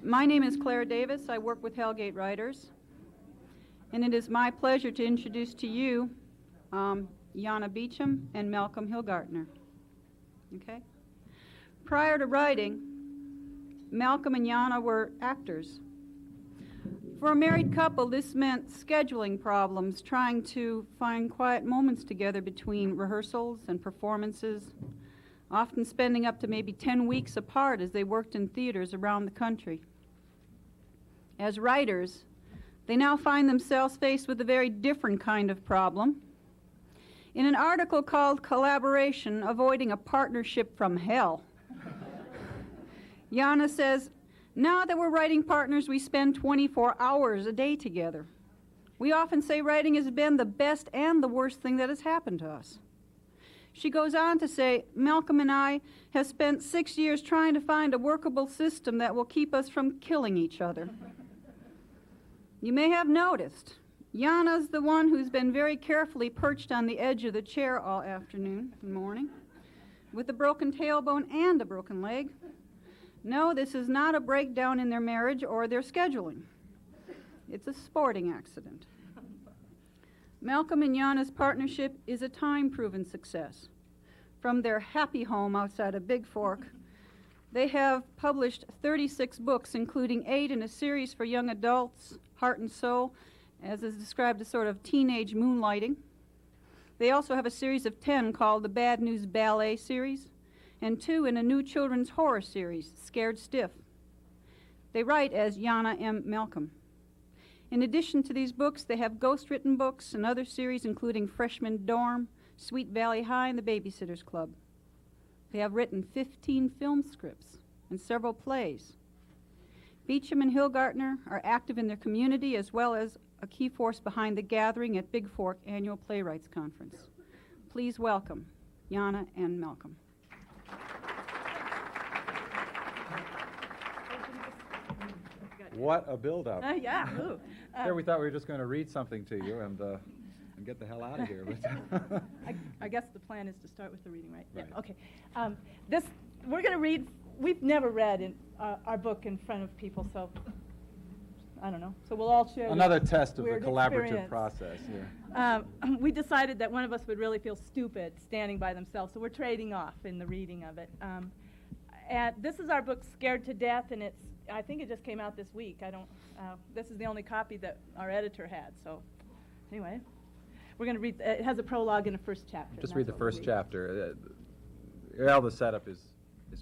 My name is Claire Davis. I work with Hellgate Writers. And it is my pleasure to introduce to you Jana Beecham and Malcolm Hillgartner. Okay? Prior to writing, Malcolm and Jana were actors. For a married couple, this meant scheduling problems, trying to find quiet moments together between rehearsals and performances, often spending up to maybe 10 weeks apart as they worked in theaters around the country. As writers, they now find themselves faced with a very different kind of problem. In an article called Collaboration, Avoiding a Partnership from Hell, Jana says, now that we're writing partners, we spend 24 hours a day together. We often say writing has been the best and the worst thing that has happened to us. She goes on to say, Malcolm and I have spent 6 years trying to find a workable system that will keep us from killing each other. You may have noticed, Jana's the one who's been very carefully perched on the edge of the chair all afternoon and morning, with a broken tailbone and a broken leg. No, this is not a breakdown in their marriage or their scheduling. It's a sporting accident. Malcolm and Jana's partnership is a time-proven success. From their happy home outside of Big Fork, they have published 36 books, including 8 in a series for young adults, Heart and Soul, as is described as sort of teenage moonlighting. They also have a series of 10 called the Bad News Ballet series, and 2 in a new children's horror series, Scared Stiff. They write as Jana M. Malcolm. In addition to these books, they have ghost-written books and other series, including Freshman Dorm, Sweet Valley High, and The Babysitters Club. They have written 15 film scripts and several plays. Beecham and Hillgartner are active in their community as well as a key force behind the gathering at Big Fork Annual Playwrights Conference. Please welcome Jana and Malcolm. What a build-up. Yeah. Here we thought we were just going to read something to you and get the hell out of here. But I guess the plan is to start with the reading, right? Right. Yeah, okay. We're going to read, we've never read our book in front of people, so I don't know. So we'll all share another test of the weird collaborative experience. process. Yeah. We decided that one of us would really feel stupid standing by themselves, so we're trading off in the reading of it. And this is our book, Scared to Death, and I think it just came out this week. This is the only copy that our editor had, so anyway. We're going to read, it has a prologue and a first chapter. Just read the first chapter. Well, the setup is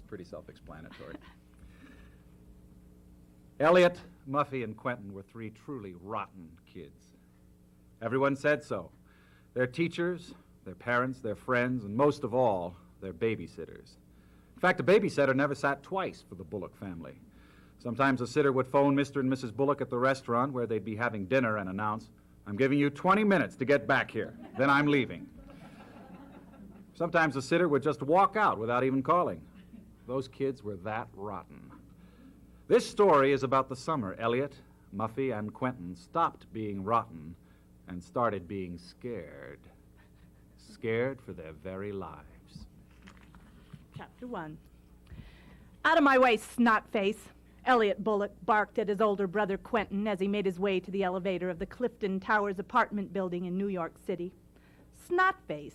pretty self-explanatory. Elliot, Muffy, and Quentin were 3 truly rotten kids. Everyone said so. Their teachers, their parents, their friends, and most of all, their babysitters. In fact, a babysitter never sat twice for the Bullock family. Sometimes a sitter would phone Mr. and Mrs. Bullock at the restaurant where they'd be having dinner and announce, I'm giving you 20 minutes to get back here, then I'm leaving. Sometimes a sitter would just walk out without even calling. Those kids were that rotten. This story is about the summer Elliot, Muffy, and Quentin stopped being rotten and started being scared. Scared for their very lives. Chapter 1. Out of my way, snot-face. Elliot Bullock barked at his older brother Quentin as he made his way to the elevator of the Clifton Towers apartment building in New York City. Snot-face.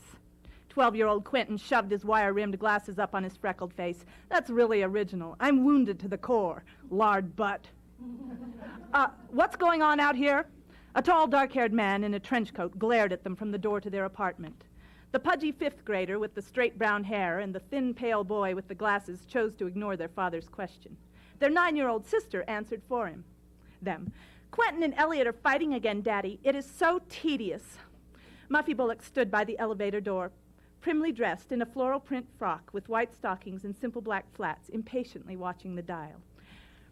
12-year-old Quentin shoved his wire-rimmed glasses up on his freckled face. That's really original. I'm wounded to the core. Lard butt. What's going on out here? A tall, dark-haired man in a trench coat glared at them from the door to their apartment. The pudgy fifth grader with the straight brown hair and the thin, pale boy with the glasses chose to ignore their father's question. Their 9-year-old sister answered for them. Quentin and Elliot are fighting again, Daddy. It is so tedious. Muffy Bullock stood by the elevator door, primly dressed in a floral print frock with white stockings and simple black flats, impatiently watching the dial.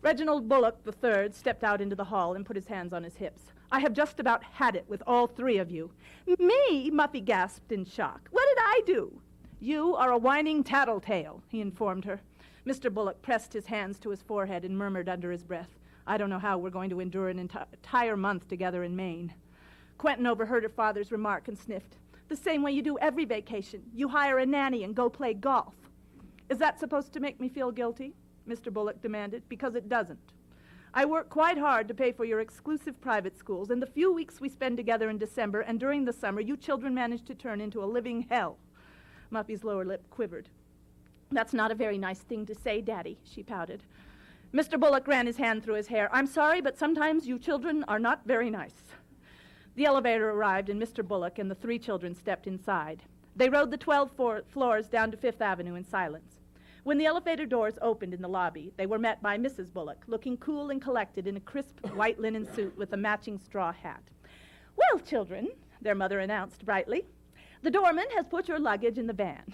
Reginald Bullock III stepped out into the hall and put his hands on his hips. I have just about had it with all 3 of you. Me? Muffy gasped in shock. What did I do? You are a whining tattletale, he informed her. Mr. Bullock pressed his hands to his forehead and murmured under his breath, I don't know how we're going to endure an entire month together in Maine. Quentin overheard her father's remark and sniffed. The same way you do every vacation. You hire a nanny and go play golf. Is that supposed to make me feel guilty? Mr. Bullock demanded. Because it doesn't. I work quite hard to pay for your exclusive private schools, and the few weeks we spend together in December and during the summer, you children manage to turn into a living hell. Muffy's lower lip quivered. That's not a very nice thing to say, Daddy, she pouted. Mr. Bullock ran his hand through his hair. I'm sorry, but sometimes you children are not very nice. The elevator arrived, and Mr. Bullock and the 3 children stepped inside. They rode the 12 floors down to Fifth Avenue in silence. When the elevator doors opened in the lobby, they were met by Mrs. Bullock, looking cool and collected in a crisp white linen suit with a matching straw hat. Well, children, their mother announced brightly, the doorman has put your luggage in the van.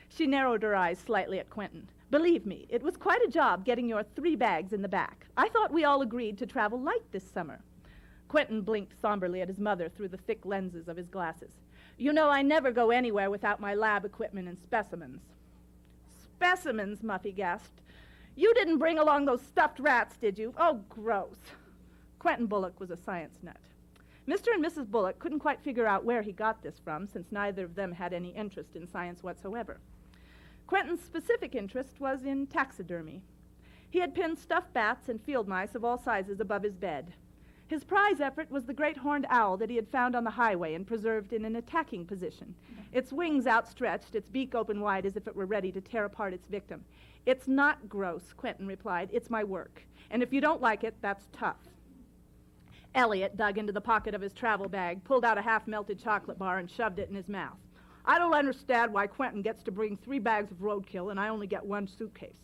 She narrowed her eyes slightly at Quentin. Believe me, it was quite a job getting your 3 bags in the back. I thought we all agreed to travel light this summer. Quentin blinked somberly at his mother through the thick lenses of his glasses. You know I never go anywhere without my lab equipment and specimens. Specimens, Muffy gasped. You didn't bring along those stuffed rats, did you? Oh, gross. Quentin Bullock was a science nut. Mr. and Mrs. Bullock couldn't quite figure out where he got this from, since neither of them had any interest in science whatsoever. Quentin's specific interest was in taxidermy. He had pinned stuffed bats and field mice of all sizes above his bed. His prize effort was the great horned owl that he had found on the highway and preserved in an attacking position, its wings outstretched, its beak open wide as if it were ready to tear apart its victim. It's not gross, Quentin replied. It's my work. And if you don't like it, that's tough. Elliot dug into the pocket of his travel bag, pulled out a half-melted chocolate bar, and shoved it in his mouth. I don't understand why Quentin gets to bring 3 bags of roadkill and I only get 1 suitcase.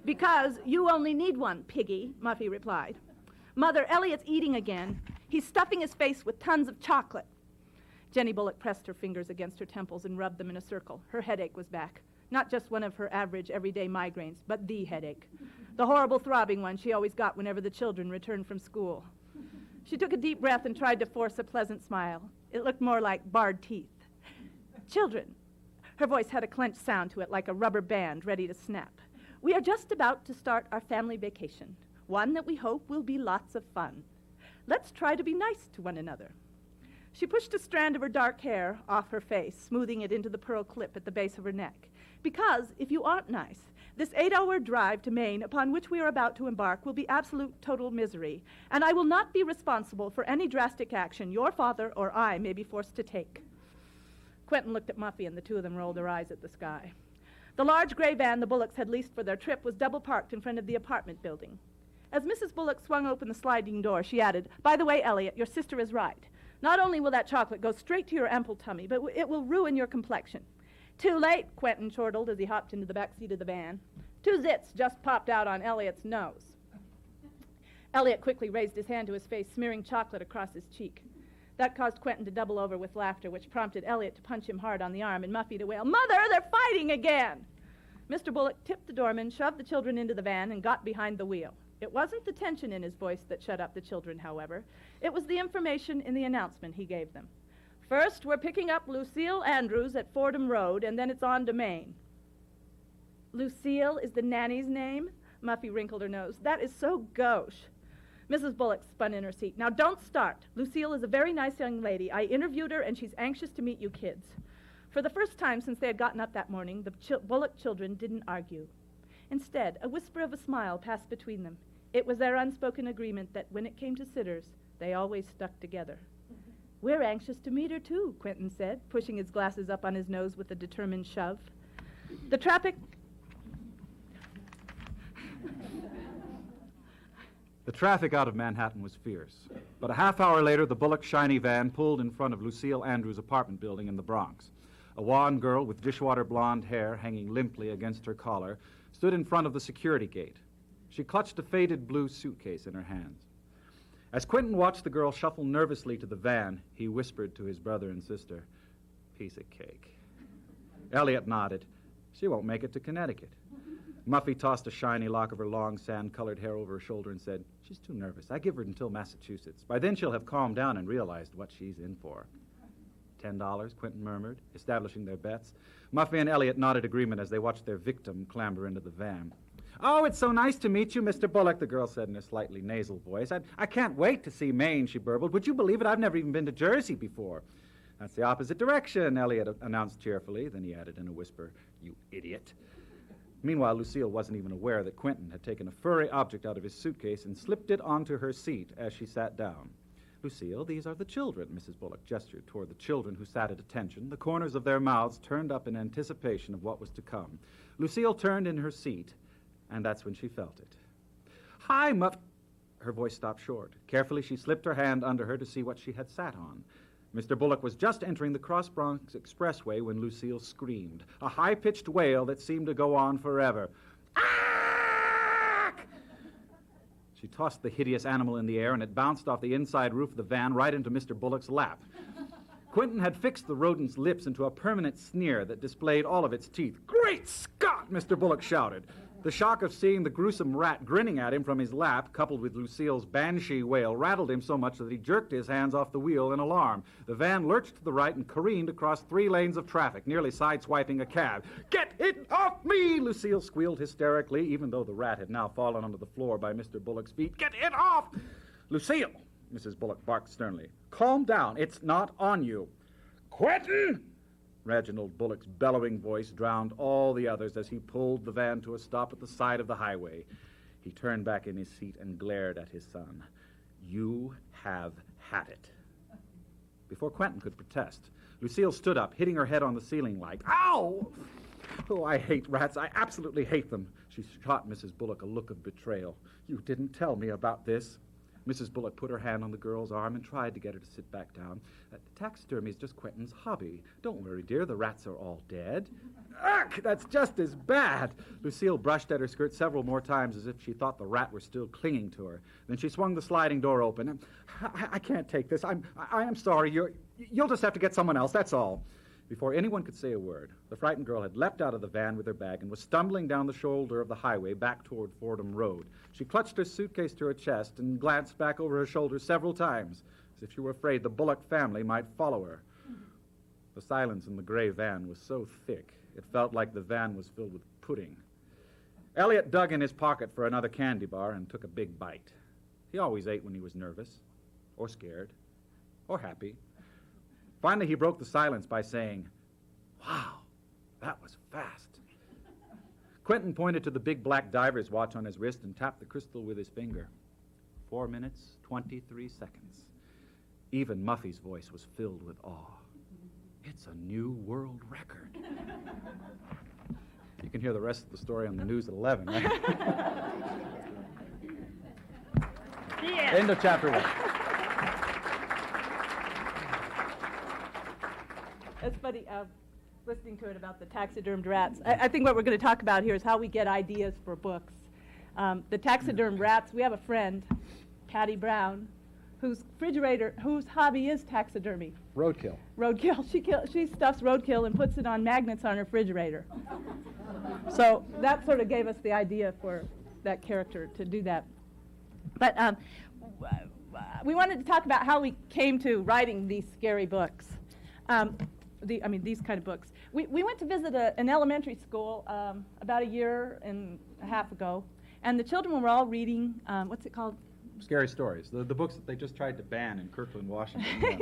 Because you only need 1, piggy, Muffy replied. Mother, Elliot's eating again. He's stuffing his face with tons of chocolate. Jenny Bullock pressed her fingers against her temples and rubbed them in a circle. Her headache was back. Not just one of her average, everyday migraines, but the headache. The horrible throbbing one she always got whenever the children returned from school. She took a deep breath and tried to force a pleasant smile. It looked more like barred teeth. Children. Her voice had a clenched sound to it, like a rubber band ready to snap. We are just about to start our family vacation, one that we hope will be lots of fun. Let's try to be nice to one another. She pushed a strand of her dark hair off her face, smoothing it into the pearl clip at the base of her neck. Because, if you aren't nice, this 8-hour drive to Maine upon which we are about to embark will be absolute total misery, and I will not be responsible for any drastic action your father or I may be forced to take. Quentin looked at Muffy, and the 2 of them rolled their eyes at the sky. The large gray van the Bullocks had leased for their trip was double parked in front of the apartment building. As Mrs. Bullock swung open the sliding door, she added, By the way, Elliot, your sister is right. Not only will that chocolate go straight to your ample tummy, but it will ruin your complexion. Too late, Quentin chortled as he hopped into the back seat of the van. 2 zits just popped out on Elliot's nose. Elliot quickly raised his hand to his face, smearing chocolate across his cheek. That caused Quentin to double over with laughter, which prompted Elliot to punch him hard on the arm and Muffy to wail, Mother, they're fighting again! Mr. Bullock tipped the doorman, shoved the children into the van, and got behind the wheel. It wasn't the tension in his voice that shut up the children, however. It was the information in the announcement he gave them. First, we're picking up Lucille Andrews at Fordham Road, and then it's on to Maine. Lucille is the nanny's name? Muffy wrinkled her nose. That is so gauche. Mrs. Bullock spun in her seat. Now, don't start. Lucille is a very nice young lady. I interviewed her, and she's anxious to meet you kids. For the first time since they had gotten up that morning, the Bullock children didn't argue. Instead, a whisper of a smile passed between them. It was their unspoken agreement that when it came to sitters, they always stuck together. We're anxious to meet her, too, Quentin said, pushing his glasses up on his nose with a determined shove. The traffic out of Manhattan was fierce. But a half hour later, the Bullock shiny van pulled in front of Lucille Andrews' apartment building in the Bronx. A wan girl with dishwater blonde hair hanging limply against her collar stood in front of the security gate. She clutched a faded blue suitcase in her hands. As Quentin watched the girl shuffle nervously to the van, he whispered to his brother and sister, Piece of cake. Elliot nodded. She won't make it to Connecticut. Muffy tossed a shiny lock of her long sand-colored hair over her shoulder and said, She's too nervous. I give her until Massachusetts. By then she'll have calmed down and realized what she's in for. $10, Quentin murmured, establishing their bets. Muffy and Elliot nodded agreement as they watched their victim clamber into the van. Oh, it's so nice to meet you, Mr. Bullock, the girl said in a slightly nasal voice. I can't wait to see Maine, she burbled. Would you believe it? I've never even been to Jersey before. That's the opposite direction, Elliot announced cheerfully. Then he added in a whisper, You idiot. Meanwhile, Lucille wasn't even aware that Quentin had taken a furry object out of his suitcase and slipped it onto her seat as she sat down. Lucille, these are the children, Mrs. Bullock gestured toward the children who sat at attention, the corners of their mouths turned up in anticipation of what was to come. Lucille turned in her seat, and that's when she felt it. Hi, Muff... Her voice stopped short. Carefully, she slipped her hand under her to see what she had sat on. Mr. Bullock was just entering the Cross Bronx Expressway when Lucille screamed, a high-pitched wail that seemed to go on forever. Ah! She tossed the hideous animal in the air, and it bounced off the inside roof of the van right into Mr. Bullock's lap. Quentin had fixed the rodent's lips into a permanent sneer that displayed all of its teeth. Great Scott! Mr. Bullock shouted. The shock of seeing the gruesome rat grinning at him from his lap, coupled with Lucille's banshee wail, rattled him so much that he jerked his hands off the wheel in alarm. The van lurched to the right and careened across 3 lanes of traffic, nearly sideswiping a cab. Get it off me! Lucille squealed hysterically, even though the rat had now fallen onto the floor by Mr. Bullock's feet. Get it off! Lucille, Mrs. Bullock barked sternly. Calm down. It's not on you. Quentin! Reginald Bullock's bellowing voice drowned all the others as he pulled the van to a stop at the side of the highway. He turned back in his seat and glared at his son. You have had it. Before Quentin could protest, Lucille stood up, hitting her head on the ceiling like, ow! Oh, I hate rats. I absolutely hate them. She shot Mrs. Bullock a look of betrayal. You didn't tell me about this. Mrs. Bullock put her hand on the girl's arm and tried to get her to sit back down. Taxidermy is just Quentin's hobby. Don't worry, dear. The rats are all dead. Ugh, that's just as bad. Lucille brushed at her skirt several more times as if she thought the rat were still clinging to her. Then she swung the sliding door open. I can't take this. I am sorry. You'll just have to get someone else, that's all. Before anyone could say a word, the frightened girl had leapt out of the van with her bag and was stumbling down the shoulder of the highway back toward Fordham Road. She clutched her suitcase to her chest and glanced back over her shoulder several times, as if she were afraid the Bullock family might follow her. The silence in the gray van was so thick, it felt like the van was filled with pudding. Elliot dug in his pocket for another candy bar and took a big bite. He always ate when he was nervous, or scared, or happy. Finally, he broke the silence by saying, wow, that was fast. Quentin pointed to the big black diver's watch on his wrist and tapped the crystal with his finger. 4 minutes, 23 seconds. Even Muffy's voice was filled with awe. It's a new world record. You can hear the rest of the story on the news at 11, right? Yeah. End of chapter 1. It's funny, listening to it about the taxidermed rats. I think what we're going to talk about here is how we get ideas for books. The taxidermed rats, we have a friend, Patty Brown, whose hobby is taxidermy. Roadkill. Roadkill. She stuffs roadkill and puts it on magnets on her refrigerator. So that sort of gave us the idea for that character to do that. But we wanted to talk about how we came to writing these scary books. These kind of books. We went to visit an elementary school about 1.5 years ago, and the children were all reading, what's it called? Scary stories. The books that they just tried to ban in Kirkland, Washington.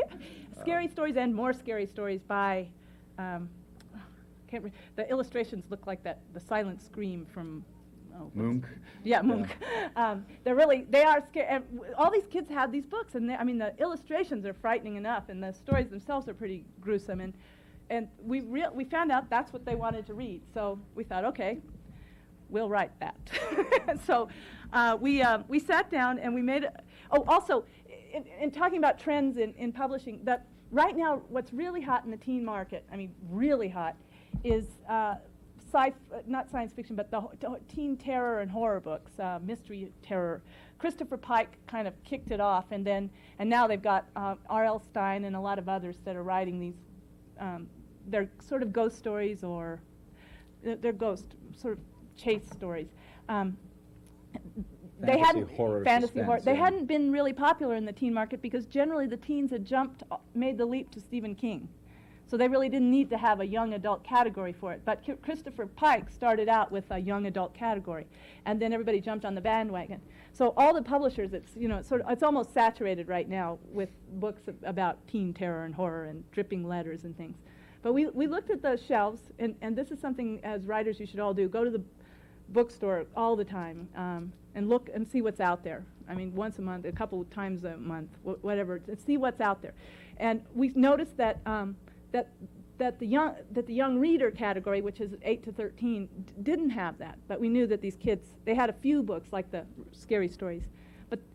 Scary stories and more scary stories by, the illustrations look like the silent scream from Munch. Yeah, Munch. They are scary. And all these kids had these books, and the illustrations are frightening enough, and the stories themselves are pretty gruesome. And we found out that's what they wanted to read. So we thought, okay, we'll write that. So we sat down and we made. Also, in talking about trends in publishing, that right now what's really hot in the teen market, really hot, is. Not science fiction, but the teen terror and horror books, mystery terror. Christopher Pike kind of kicked it off, and now they've got R.L. Stine and a lot of others that are writing these. They're sort of ghost stories, or they're ghost sort of chase stories. They hadn't fantasy horror. They hadn't been really popular in the teen market because generally the teens had made the leap to Stephen King. So they really didn't need to have a young adult category for it. But Christopher Pike started out with a young adult category, and then everybody jumped on the bandwagon. So all the publishers, it's almost saturated right now with books about teen terror and horror and dripping letters and things. But we looked at those shelves, and this is something as writers you should all do. Go to bookstore all the time and look and see what's out there. I mean, once a month, a couple of times a month, whatever, to see what's out there. And we've noticed that that the young reader category, which is 8 to 13, didn't have that. But we knew that these kids, they had a few books like the scary stories,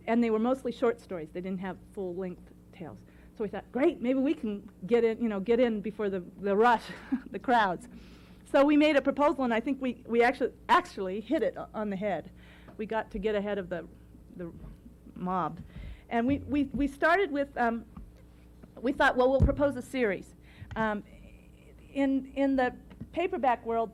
and they were mostly short stories. They didn't have full-length tales. So we thought, great, maybe we can get in before the rush, the crowds. So we made a proposal, and I think we actually hit it on the head. We got to get ahead of the mob. And we started with, we thought, well, we'll propose a series. In the paperback world,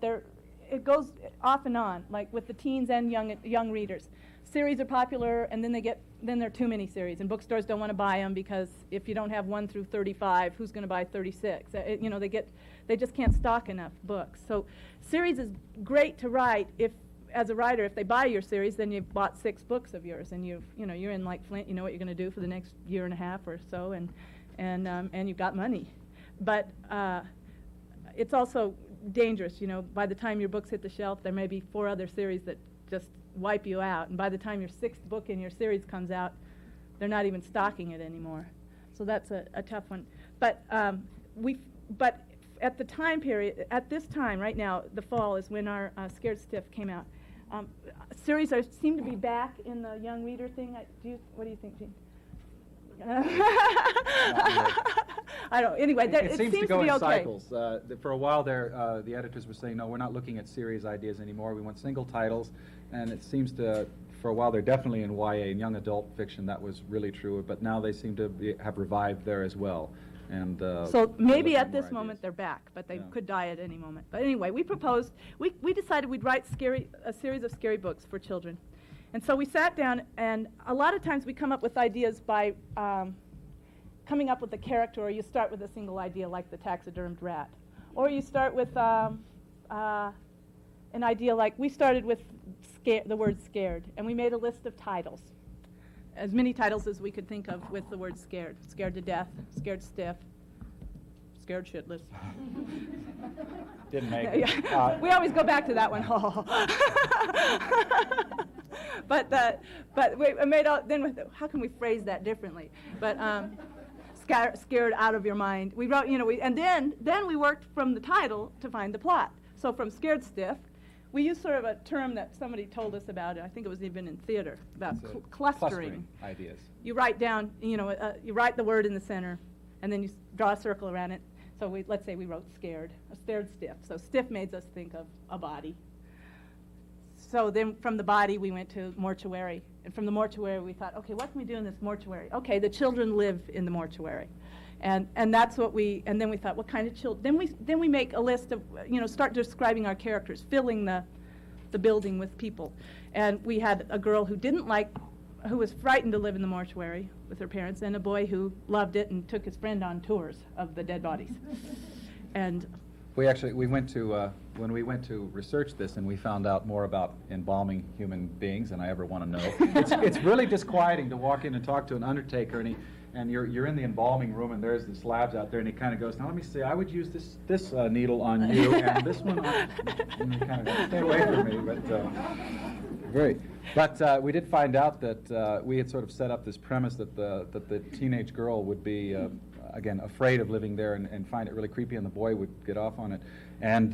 it goes off and on, like with the teens and young readers. Series are popular, and then there are too many series, and bookstores don't want to buy them because if you don't have 1 through 35, who's going to buy 36? They just can't stock enough books. So series is great to write as a writer. If they buy your series, then you've bought 6 books of yours, and you're in like Flint. You know what you're going to do for the next year and a half or so, and you've got money. But it's also dangerous. By the time your books hit the shelf, there may be 4 other series that just wipe you out, and by the time your 6th book in your series comes out, they're not even stocking it anymore. So that's a tough one. But at the time period, at this time right now, the fall is when our Scared Stiff came out. Series seem to be back in the young reader thing. What do you think, Gene? I don't. Anyway, it seems to go be in okay. cycles. For a while there, the editors were saying, no, we're not looking at series ideas anymore. We want single titles, and it seems to, for a while, they're definitely in YA, in young adult fiction. That was really true, but now they seem to have revived there as well. And so maybe at this ideas. moment they're back, but they could die at any moment. But anyway, we proposed. We decided we'd write a series of scary books for children. And so we sat down, and a lot of times we come up with ideas by coming up with a character, or you start with a single idea like the taxidermed rat. Or you start with an idea like, we started with the word scared, and we made a list of titles. As many titles as we could think of with the word scared. Scared to death, scared stiff, scared shitless. Didn't make it. We always go back to that one. But we made all, then how can we phrase that differently? But scared out of your mind. We wrote, and then we worked from the title to find the plot. So from scared stiff, we used sort of a term that somebody told us about. I think it was even in theater, about clustering ideas. You write down, you write the word in the center, and then you draw a circle around it. So let's say we wrote scared, a scared stiff. So stiff made us think of a body. So then from the body we went to mortuary. And from the mortuary we thought, okay, what can we do in this mortuary? Okay, the children live in the mortuary. And that's what and then we thought, what kind of children? Then we make a list of, start describing our characters, filling the building with people. And we had a girl who who was frightened to live in the mortuary with her parents, and a boy who loved it and took his friend on tours of the dead bodies. And we went to when we went to research this, and we found out more about embalming human beings than I ever want to know. It's really disquieting to walk in and talk to an undertaker, and you're in the embalming room, and there's the slabs out there, and he kind of goes, now let me see, I would use this needle on you, and this one on, and he kind of goes, stay away from me, but we did find out that we had sort of set up this premise that the teenage girl would be, again, afraid of living there and find it really creepy, and the boy would get off on it, and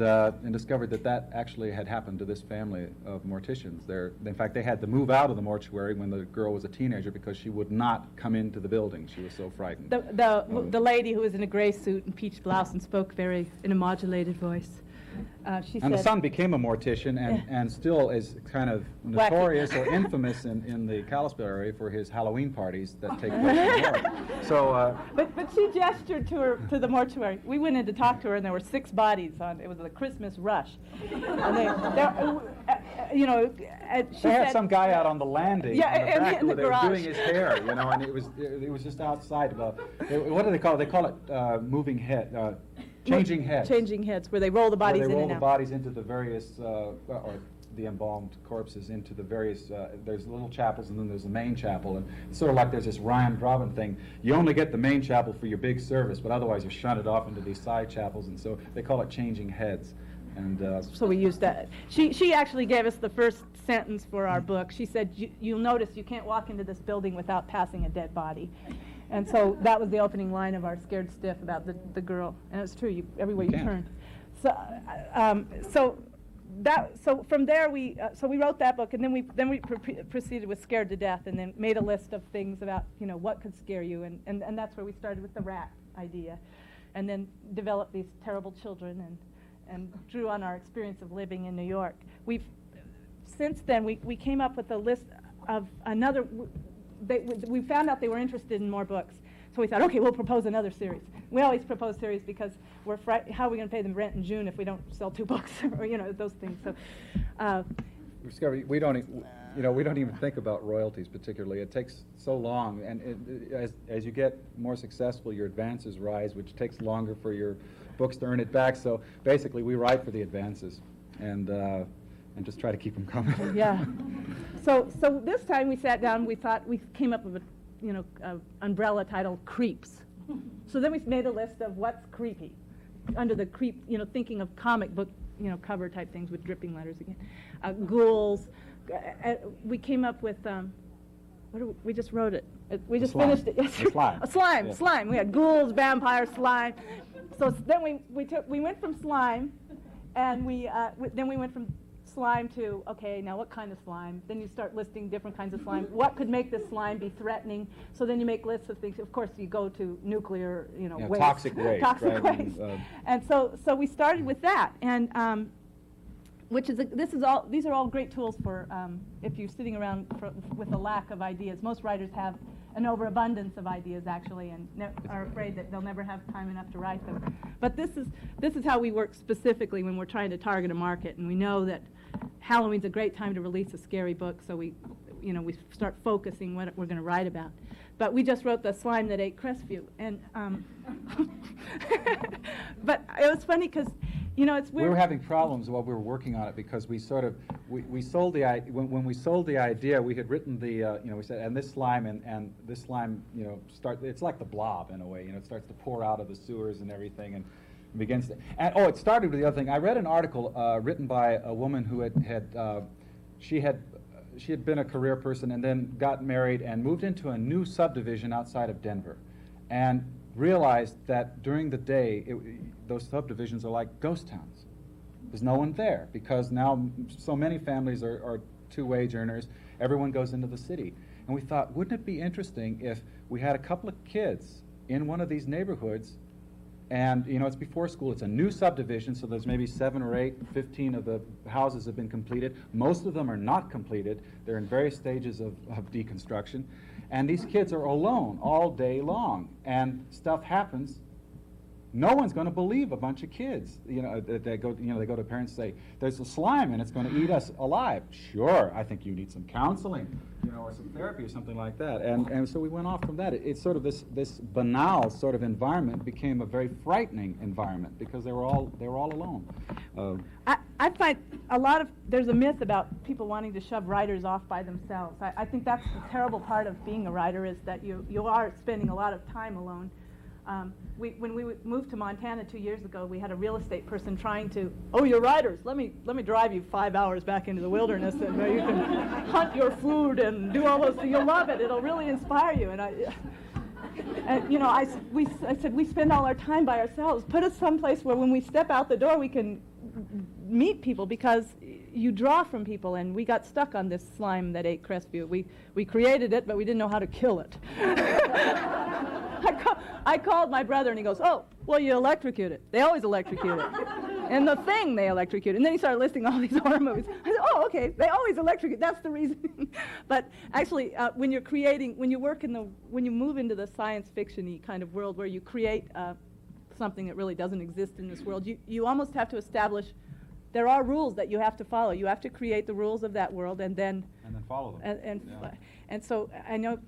discovered that actually had happened to this family of morticians. In fact, they had to move out of the mortuary when the girl was a teenager because she would not come into the building. She was so frightened. The lady who was in a gray suit and peach blouse and spoke in a modulated voice. She said, the son became a mortician and still is kind of notorious or infamous in the Kalispell area for his Halloween parties that take place in New York. So, but she gestured to the mortuary. We went in to talk to her, and there were 6 bodies on. It was a Christmas rush. And they had some guy out on the landing in the back in where the they garage. were doing his hair, and it was just outside. What do they call it? They call it moving head. Changing heads. Changing heads, where they roll the bodies in and out. They roll the bodies into the various, or the embalmed corpses into the various, there's little chapels, and then there's the main chapel. And it's sort of like there's this round robin thing. You only get the main chapel for your big service, but otherwise you're shunted off into these side chapels, and so they call it changing heads. And So we used that. She actually gave us the first sentence for our book. She said, you'll notice you can't walk into this building without passing a dead body. And so that was the opening line of our Scared Stiff about the girl. And it's true, everywhere you turn. So from there we wrote that book, and then we proceeded with Scared to Death, and then made a list of things about what could scare you, and that's where we started with the rat idea, and then developed these terrible children, and drew on our experience of living in New York. Since then we came up with a list of another. We found out they were interested in more books, so we thought, okay, we'll propose another series. We always propose series because we're how are we going to pay them rent in June if we don't sell 2 books, or those things. So we discovered we don't even think about royalties particularly. It takes so long, and as you get more successful, your advances rise, which takes longer for your books to earn it back. So basically, we write for the advances, and just try to keep them coming. Yeah. So this time we sat down. We came up with a umbrella title, Creeps. So then we made a list of what's creepy under the creep, thinking of comic book, cover type things with dripping letters again. Ghouls. We came up with, we just wrote it. We just finished it yesterday. Slime. Slime. We had ghouls, vampires, slime. So then we went from slime, and then we went from slime to, okay, now what kind of slime? Then you start listing different kinds of slime. What could make this slime be threatening? So then you make lists of things. Of course, you go to nuclear, waste. Toxic waste. Toxic right? waste. And so we started with that, and these are all great tools for if you're sitting around with a lack of ideas. Most writers have an overabundance of ideas, actually, and are afraid that they'll never have time enough to write them. But this is how we work specifically when we're trying to target a market, and we know that Halloween's a great time to release a scary book, so we start focusing what we're going to write about. But we just wrote The Slime That Ate Crestview, and but it was funny because it's weird. We were having problems while we were working on it because we sold the idea. When we sold the idea, we had written we said, and this slime and this slime, it's like the Blob in a way. It starts to pour out of the sewers and everything, and begins to. And it started with the other thing. I read an article written by a woman who she had been a career person and then got married and moved into a new subdivision outside of Denver, and realized that during the day those subdivisions are like ghost towns. There's no one there because now so many families are 2-wage earners. Everyone goes into the city. And we thought, wouldn't it be interesting if we had a couple of kids in one of these neighborhoods, and it's before school, it's a new subdivision, so there's maybe 7 or 8, 15 of the houses have been completed. Most of them are not completed. They're in various stages of deconstruction. And these kids are alone all day long, and stuff happens. No one's going to believe a bunch of kids. They go to parents and say, "There's a slime and it's going to eat us alive." Sure, I think you need some counseling, or some therapy or something like that. And so we went off from that. It's sort of this banal sort of environment became a very frightening environment because they were all alone. I find there's a myth about people wanting to shove writers off by themselves. I think that's the terrible part of being a writer, is that you are spending a lot of time alone. When we moved to Montana 2 years ago, we had a real estate person trying to, you're writers, let me drive you 5 hours back into the wilderness, and you can hunt your food and do all those things. You'll love it. It'll really inspire you. And I said, we spend all our time by ourselves. Put us someplace where when we step out the door, we can meet people, because you draw from people, and we got stuck on this slime that ate Crestview. We created it, but we didn't know how to kill it. I called my brother, and he goes, you electrocute it. They always electrocute it. And The Thing, they electrocute. And then he started listing all these horror movies. I said, okay, they always electrocute. That's the reason. But actually, when you move into the science fiction-y kind of world where you create something that really doesn't exist in this world, you almost have to establish there are rules that you have to follow. You have to create the rules of that world and then follow them. And so I know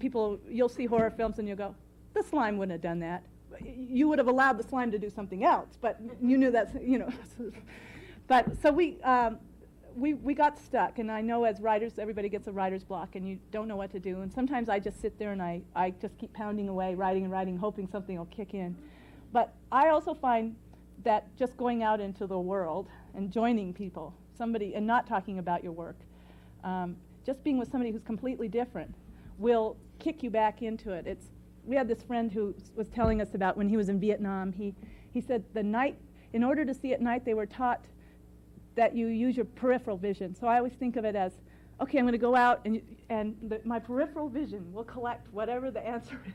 you'll see horror films and you'll go, the slime wouldn't have done that. You would have allowed the slime to do something else, but you knew that's, But so we got stuck, and I know as writers, everybody gets a writer's block, and you don't know what to do. And sometimes I just sit there and I just keep pounding away, writing and writing, hoping something will kick in. But I also find that just going out into the world and joining people, somebody, and not talking about your work, just being with somebody who's completely different will kick you back into it. We had this friend who was telling us about when he was in Vietnam. He said in order to see at night, they were taught that you use your peripheral vision. So I always think of it as, okay, I'm going to go out and my peripheral vision will collect whatever the answer is.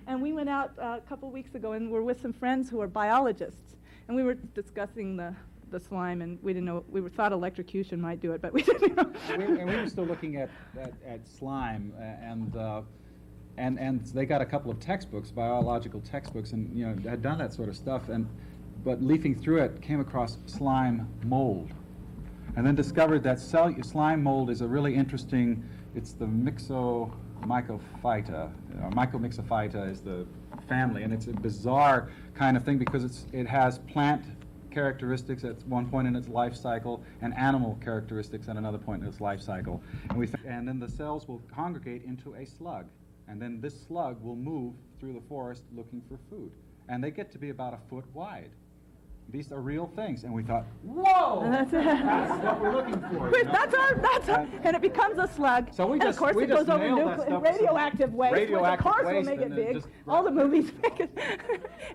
And we went out a couple weeks ago and were with some friends who are biologists, and we were discussing the slime, and we didn't know, thought electrocution might do it, but we didn't know. we were still looking at slime, and they got a couple of textbooks, biological textbooks, and had done that sort of stuff, but leafing through it came across slime mold, and then discovered that slime mold is a really interesting. It's the Mycophyta. Mycomyxophyta is the family, and it's a bizarre kind of thing because it has plant characteristics at one point in its life cycle and animal characteristics at another point in its life cycle. And then the cells will congregate into a slug, and then this slug will move through the forest looking for food. And they get to be about a foot wide. These are real things, and we thought, whoa, that's what we're looking for. That's our, and it becomes a slug. So and of course it goes over radioactive waste, which of course will make it big. All the movies make it.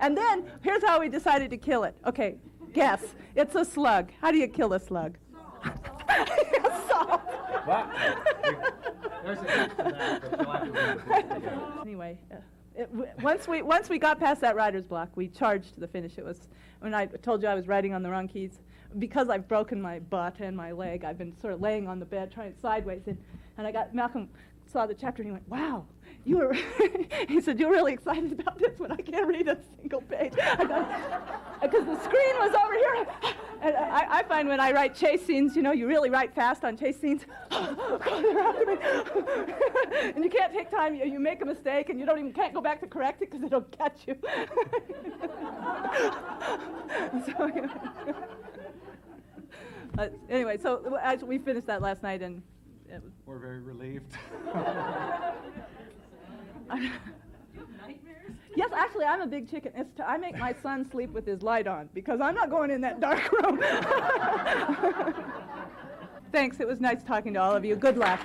And then, here's how we decided to kill it. Okay, guess. It's a slug. How do you kill a slug? Salt. There's a hint to that, but you'll have to read the book together. Anyway, once we got past that writer's block, we charged to the finish. It was when I told you I was writing on the wrong keys. Because I've broken my butt and my leg, I've been sort of laying on the bed, trying sideways, and Malcolm saw the chapter and he went, "Wow, you were," he said, "You're really excited about this one. I can't read a single page." Because the screen was over here. And I find when I write chase scenes, you really write fast on chase scenes. They're after me. And you can't take time. You make a mistake, and you can't go back to correct it because it'll catch you. Anyway, so we finished that last night, and We're very relieved. Yes, actually, I'm a big chicken. I make my son sleep with his light on because I'm not going in that dark room. Thanks. It was nice talking to all of you. Good luck.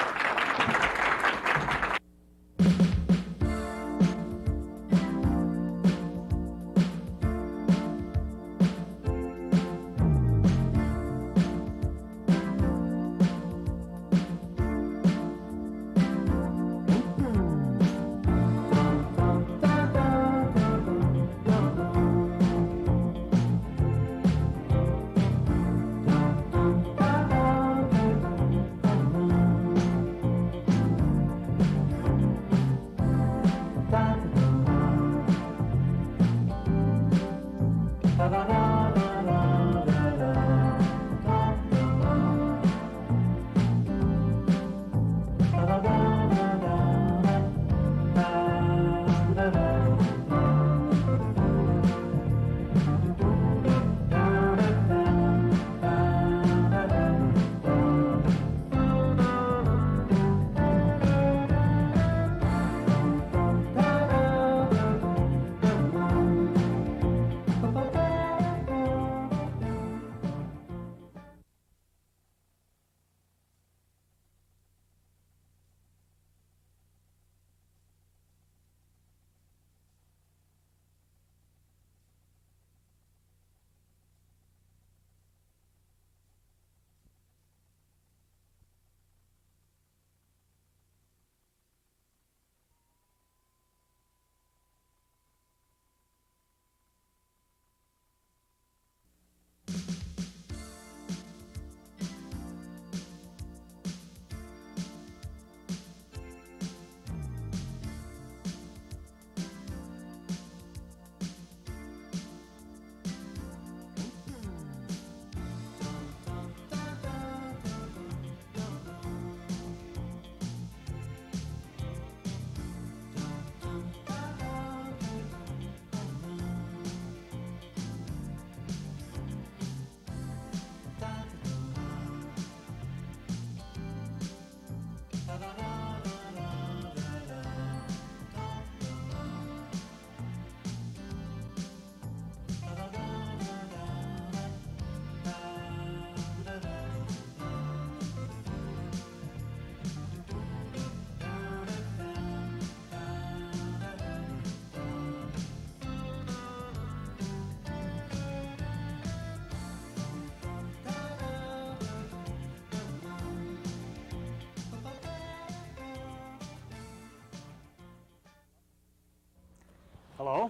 Hello.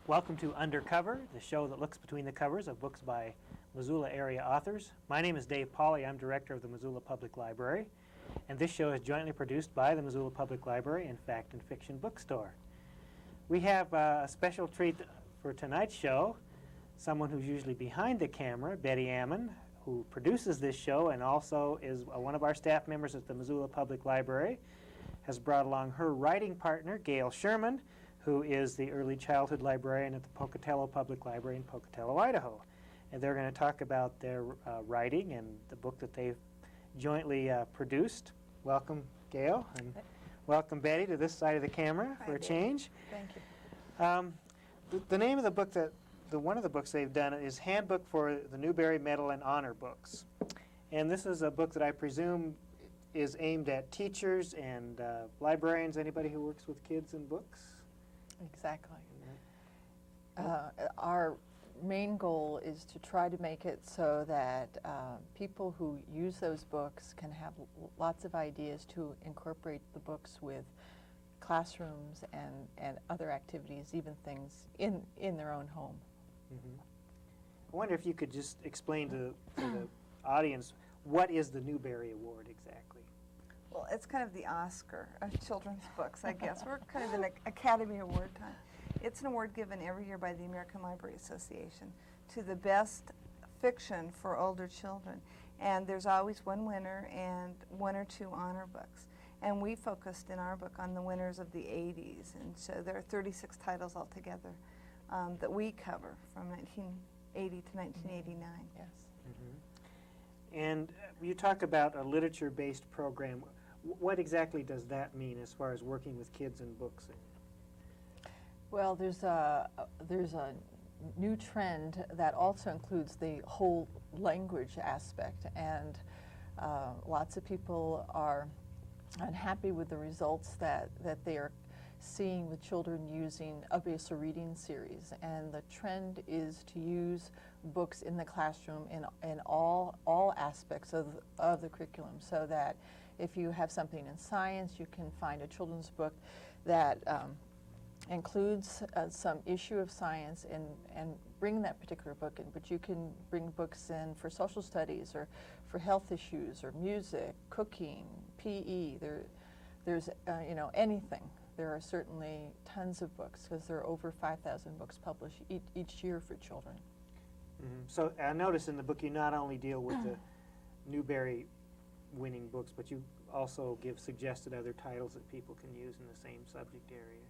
Welcome to Undercover, the show that looks between the covers of books by Missoula area authors. My name is Dave Pauley. I'm director of the Missoula Public Library, and this show is jointly produced by the Missoula Public Library and Fact and Fiction Bookstore. We have a special treat for tonight's show, someone who's usually behind the camera, Betty Ammon, who produces this show and also is one of our staff members at the Missoula Public Library, has brought along her writing partner, Gail Sherman, who is the early childhood librarian at the Pocatello Public Library in Pocatello, Idaho. And they're going to talk about their writing and the book that they've jointly produced. Welcome, Gail, and welcome, Betty, to this side of the camera for a change. Thank you. The name of the book one of the books they've done is Handbook for the Newbery Medal and Honor Books. And this is a book that I presume is aimed at teachers and librarians, anybody who works with kids and books. Exactly. Our main goal is to try to make it so that people who use those books can have lots of ideas to incorporate the books with classrooms and other activities, even things in their own home. Mm-hmm. I wonder if you could just explain to the audience, what is the Newbery Award exactly? Well, it's kind of the Oscar of children's books, I guess. We're kind of an Academy Award time. It's an award given every year by the American Library Association to the best fiction for older children. And there's always one winner and one or two honor books. And we focused in our book on the winners of the 80s. And so there are 36 titles altogether that we cover from 1980 to 1989. Yes. Mm-hmm. And you talk about a literature-based program. What exactly does that mean as far as working with kids and books? Well, there's a new trend that also includes the whole language aspect, and lots of people are unhappy with the results that they are seeing with children using a basic reading series. And the trend is to use books in the classroom in all aspects of the curriculum, so that if you have something in science, you can find a children's book that includes some issue of science and bring that particular book in. But you can bring books in for social studies or for health issues or music, cooking, PE. There's anything. There are certainly tons of books, because there are over 5,000 books published each year for children. Mm-hmm. So I notice in the book you not only deal with the Newbery winning books, but you also give suggested other titles that people can use in the same subject area.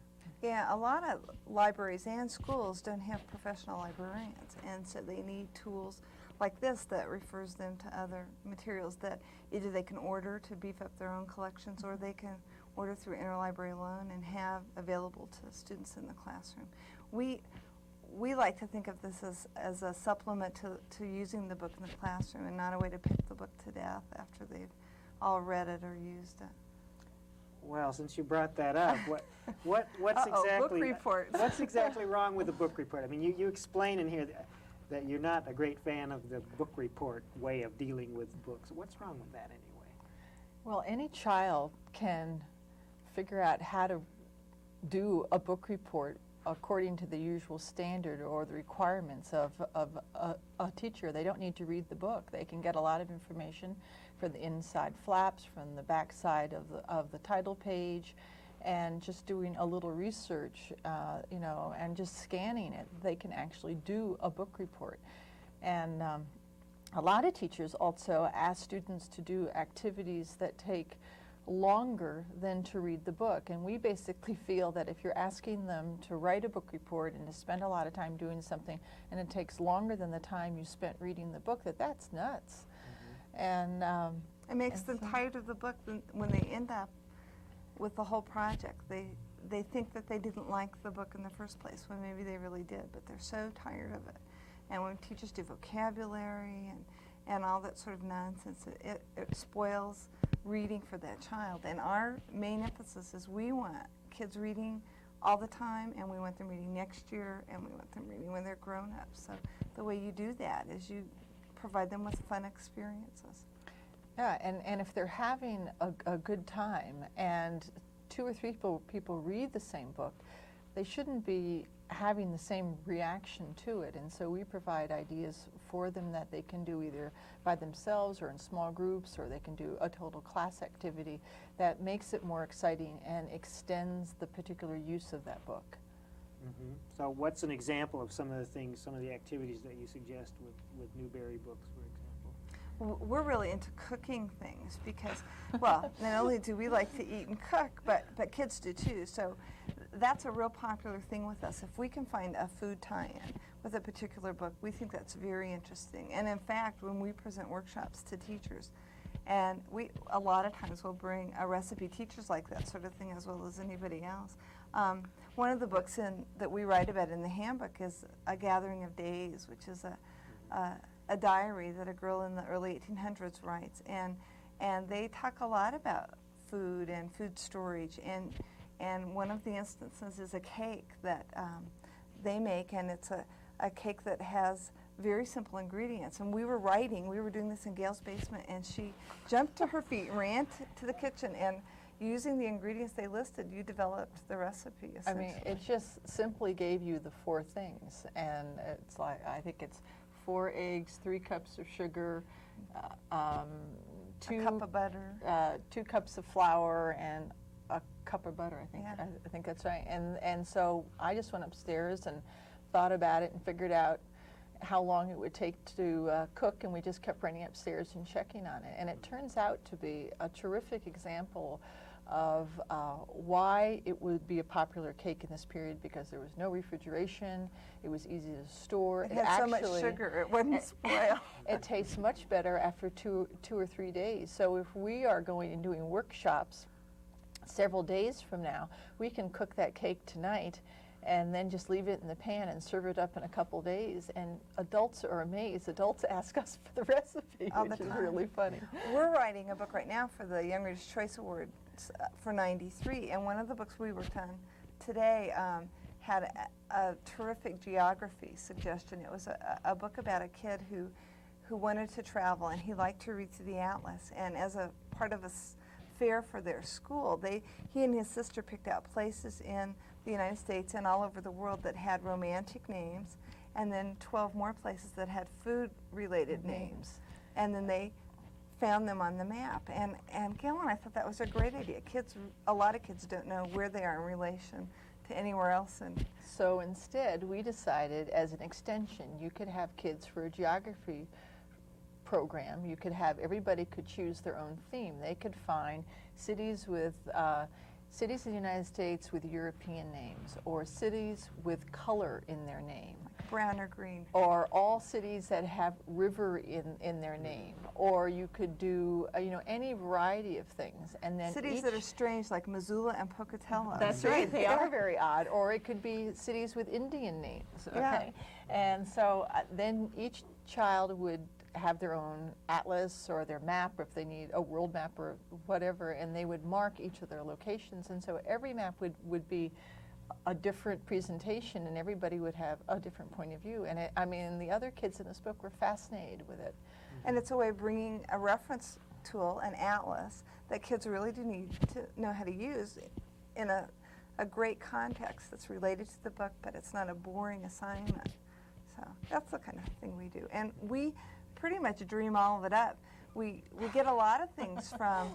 Yeah, a lot of libraries and schools don't have professional librarians, and so they need tools like this that refers them to other materials that either they can order to beef up their own collections, or they can order through interlibrary loan and have available to students in the classroom. We like to think of this as a supplement to using the book in the classroom, and not a way to pick the book to death after they've all read it or used it. Well, since you brought that up, what's exactly book report. What's exactly wrong with the book report? I mean, you explain in here that you're not a great fan of the book report way of dealing with books. What's wrong with that anyway? Well, any child can figure out how to do a book report according to the usual standard or the requirements of a teacher. They don't need to read the book. They can get a lot of information from the inside flaps, from the back side of the title page, and just doing a little research, and just scanning it. They can actually do a book report. And a lot of teachers also ask students to do activities that take longer than to read the book. And we basically feel that if you're asking them to write a book report and to spend a lot of time doing something, and it takes longer than the time you spent reading the book, that's nuts. Mm-hmm. And it makes them tired of the book when they end up with the whole project. They think that they didn't like the book in the first place, when maybe they really did, but they're so tired of it. And when teachers do vocabulary and all that sort of nonsense, it spoils reading for that child. And our main emphasis is we want kids reading all the time, and we want them reading next year, and we want them reading when they're grown up. So the way you do that is you provide them with fun experiences. Yeah, and if they're having a good time and 2 or 3 people read the same book, they shouldn't be having the same reaction to it. And so we provide ideas for them that they can do either by themselves or in small groups, or they can do a total class activity that makes it more exciting and extends the particular use of that book. So what's an example of some of the things, some of the activities that you suggest with Newbery books, for example? We're really into cooking things because, well, not only do we like to eat and cook, but kids do too. So that's a real popular thing with us. If we can find a food tie-in with a particular book, we think that's very interesting. And in fact, when we present workshops to teachers, and we a lot of times will bring a recipe, teachers like that sort of thing as well as anybody else. One of the books that we write about in the handbook is A Gathering of Days, which is a diary that a girl in the early 1800s writes, and they talk a lot about food and food storage, and one of the instances is a cake that they make, and it's a cake that has very simple ingredients. And we were doing this in Gail's basement, and she jumped to her feet, ran to the kitchen, and using the ingredients they listed, you developed the recipe, I mean, essentially. it just simply gave you the 4 things, and it's like, I think it's 4 eggs, 3 cups of sugar, 2 a cup of butter. 2 cups of flour, and a cup of butter. I think Yeah. I think that's right. And so I just went upstairs and thought about it and figured out how long it would take to cook, and we just kept running upstairs and checking on it. And it turns out to be a terrific example of why it would be a popular cake in this period, because there was no refrigeration, it was easy to store. It had so much sugar, it wouldn't spoil. It tastes much better after two or 3 days. So if we are going and doing workshops several days from now, we can cook that cake tonight and then just leave it in the pan and serve it up in a couple days. And adults are amazed. Adults ask us for the recipe, All the which is time. really funny. We're writing a book right now for the Young Readers' Choice Awards for '93, and one of the books we worked on today had a terrific geography suggestion. It was a book about a kid who wanted to travel, and he liked to read through the atlas. And as a part of a fair for their school, he and his sister picked out places in the United States and all over the world that had romantic names, and then 12 more places that had food-related names. And then they found them on the map. And Gail and I thought that was a great idea. A lot of kids don't know where they are in relation to anywhere else. And So instead, we decided as an extension, you could have kids for a geography program. You could have, everybody could choose their own theme. They could find cities with cities in the United States with European names, or cities with color in their name, brown or green. or all cities that have river in their name, or you could do any variety of things. And then Cities that are strange, like Missoula and Pocatello. That's right, they are very odd. Or it could be cities with Indian names, okay? Yeah. And so then each child would have their own atlas or their map, if they need a world map or whatever, and they would mark each of their locations. And so every map would be a different presentation, and everybody would have a different point of view. And the other kids in this book were fascinated with it. And it's a way of bringing a reference tool, an atlas, that kids really do need to know how to use in a great context that's related to the book, but it's not a boring assignment. So that's the kind of thing we do. And we pretty much dream all of it up. We get a lot of things from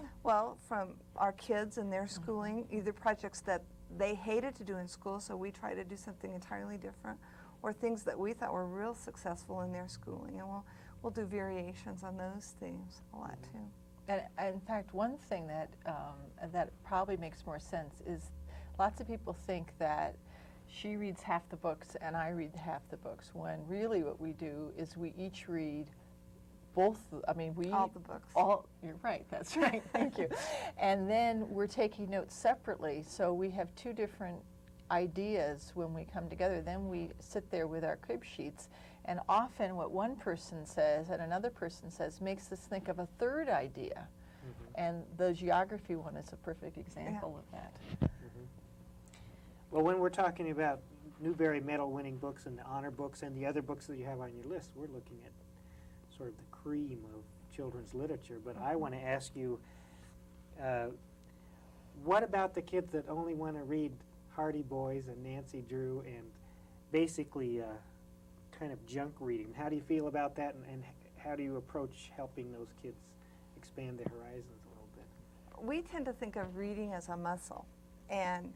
our kids and their schooling, either projects that they hated to do in school, so we try to do something entirely different, or things that we thought were real successful in their schooling, and we'll do variations on those themes a lot too. And in fact, one thing that probably makes more sense is lots of people think that she reads half the books and I read half the books, when really what we do is we each read both. All the books. You're right, that's right, thank you. And then we're taking notes separately, so we have 2 different ideas when we come together. Then we sit there with our crib sheets, and often what one person says and another person says makes us think of a third idea. And the geography one is a perfect example of that. Well, when we're talking about Newbery medal-winning books and the honor books and the other books that you have on your list, we're looking at sort of the cream of children's literature. But I want to ask you, what about the kids that only want to read Hardy Boys and Nancy Drew and basically kind of junk reading. How do you feel about that, and how do you approach helping those kids expand their horizons a little bit? We tend to think of reading as a muscle, and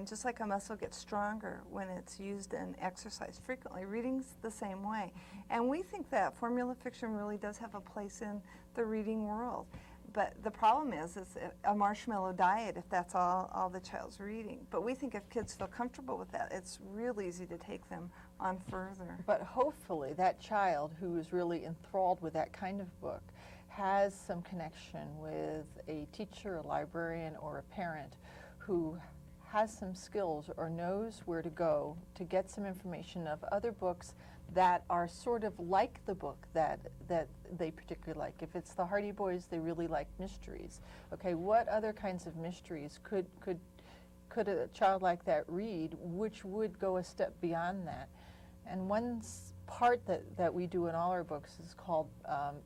just like a muscle gets stronger when it's used and exercised frequently, reading's the same way. And we think that formula fiction really does have a place in the reading world. But the problem is it's a marshmallow diet if that's all the child's reading. But we think if kids feel comfortable with that, it's real easy to take them on further. But hopefully that child who is really enthralled with that kind of book has some connection with a teacher, a librarian, or a parent who has some skills or knows where to go to get some information of other books that are sort of like the book that they particularly like. If it's the Hardy Boys, they really like mysteries. Okay, what other kinds of mysteries could a child like that read, which would go a step beyond that? And one part that we do in all our books is called